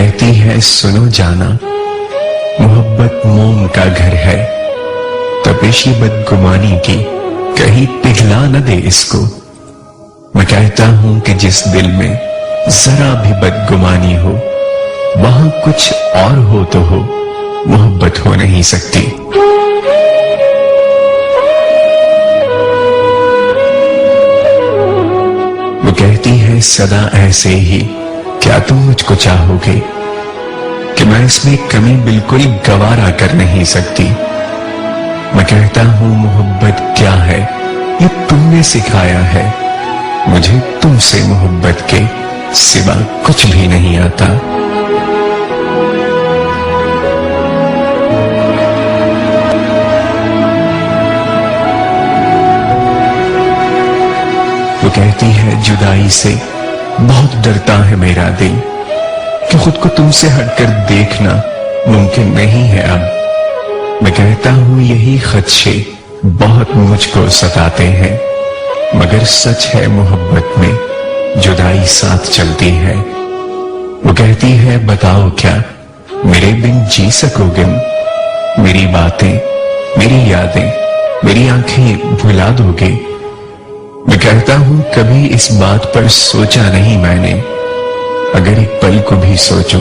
कहती है सुनो जाना, मोहब्बत मोम का घर है, तपेशी बदगुमानी की कहीं पिघला न दे इसको। मैं कहता हूं कि जिस दिल में जरा भी बदगुमानी हो, वहां कुछ और हो तो हो, मोहब्बत हो नहीं सकती। वो कहती है सदा ऐसे ही क्या तुम मुझको चाहोगे, कि मैं इसमें कमी बिल्कुल गवारा कर नहीं सकती। मैं कहता हूं मोहब्बत क्या है ये तुमने सिखाया है, मुझे तुमसे मोहब्बत के सिवा कुछ भी नहीं आता। वो कहती है जुदाई से बहुत डरता है मेरा दिल, कि खुद को तुमसे हटकर देखना मुमकिन नहीं है अब। मैं कहता हूं यही खदशे बहुत मुझको सताते हैं, मगर सच है मोहब्बत में जुदाई साथ चलती है। वो कहती है बताओ क्या मेरे बिन जी सकोगे, मेरी बातें, मेरी यादें, मेरी आंखें भुला दोगे। मैं कहता हूं कभी इस बात पर सोचा नहीं मैंने, अगर एक पल को भी सोचो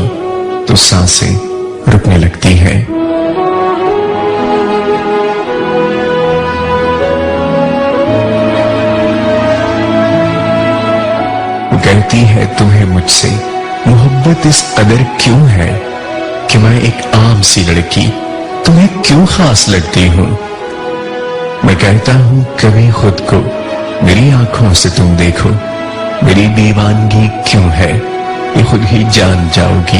तो सांसें रुकने लगती हैं। वो कहती है तुम्हें मुझसे मोहब्बत इस कदर क्यों है, कि मैं एक आम सी लड़की तुम्हें क्यों खास लगती हूं। मैं कहता हूं कभी खुद को मेरी आंखों से तुम देखो, मेरी दीवानगी क्यों है ये खुद ही जान जाओगी।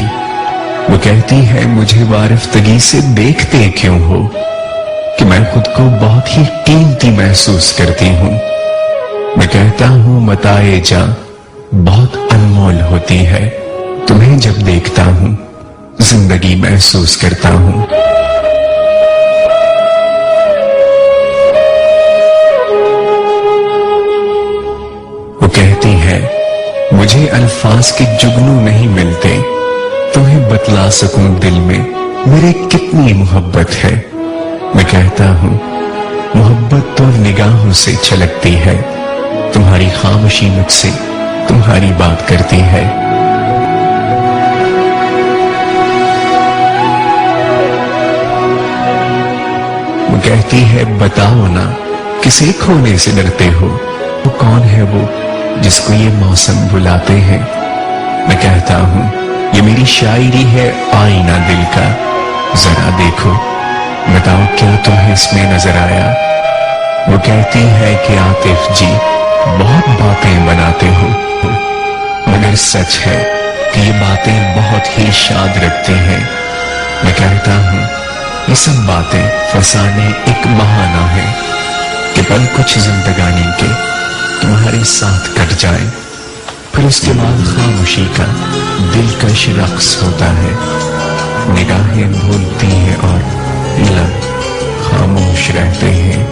वो कहती है मुझे वारिफ्तगी से देखते क्यों हो, कि मैं खुद को बहुत ही कीमती महसूस करती हूं। मैं कहता हूं मताए जा बहुत अनमोल होती है, तुम्हें जब देखता हूं जिंदगी महसूस करता हूं। कहती है मुझे अल्फाज के जुगनू नहीं मिलते, तुम्हें बतला सकूं दिल में मेरे कितनी मोहब्बत है। मैं कहता हूं मोहब्बत तो निगाहों से छलकती है, तुम्हारी खामोशी मुझसे तुम्हारी बात करती है। वो कहती है बताओ ना किसे खोने से डरते हो, वो कौन है वो जिसको ये मौसम बुलाते हैं। मैं कहता हूं ये मेरी शायरी है आईना दिल का, जरा देखो बताओ क्या तुम्हें इसमें नजर आया। वो कहती है कि आतिफ जी बहुत बातें बनाते हो, मगर सच है कि ये बातें बहुत ही शाद रखते हैं। मैं कहता हूं ये सब बातें फसाने एक बहाना है, कि पल कुछ जिंदगानी के तुम्हारे साथ कट जाए, फिर उसके बाद खामोशी का दिलकश रक्स होता है। निगाहें भूलती हैं और लब खामोश रहते हैं।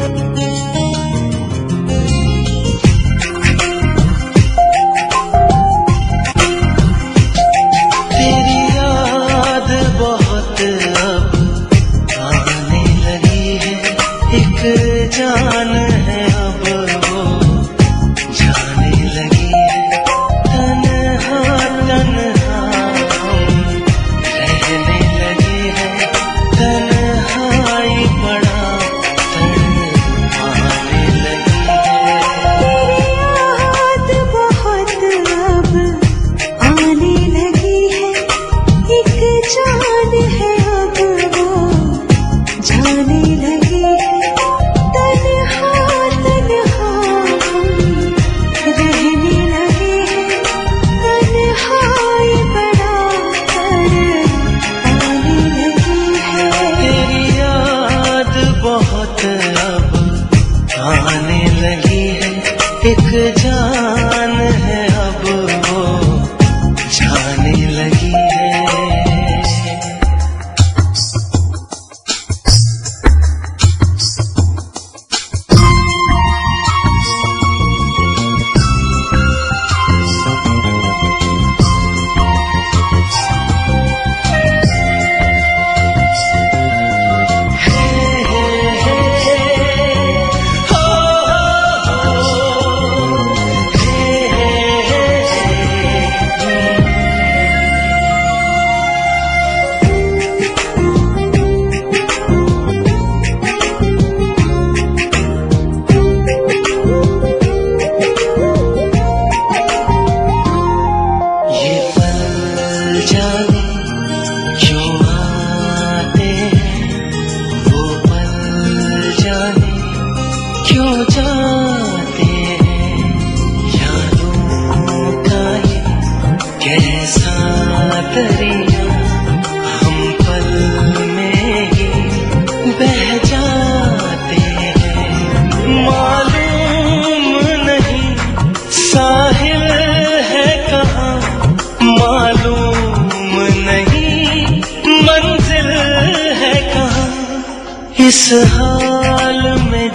तेरी याद बहुत अब आने लगी है, एक जान है अब वो जाने लगी है। तन्हा तन्हा हम रहने लगे हैं, तन्हाई बड़ा तड़पाने लगी है। याद बहुत अब आने लगी है, एक जान है अब वो जाने लगी है। तन्हा क्यों जाते हैं यादों का ये कैसा दरिया, हम पल में ही बह जाते हैं। मालूम नहीं साहिल है कहाँ, मालूम नहीं मंजिल है कहाँ, इस हाल में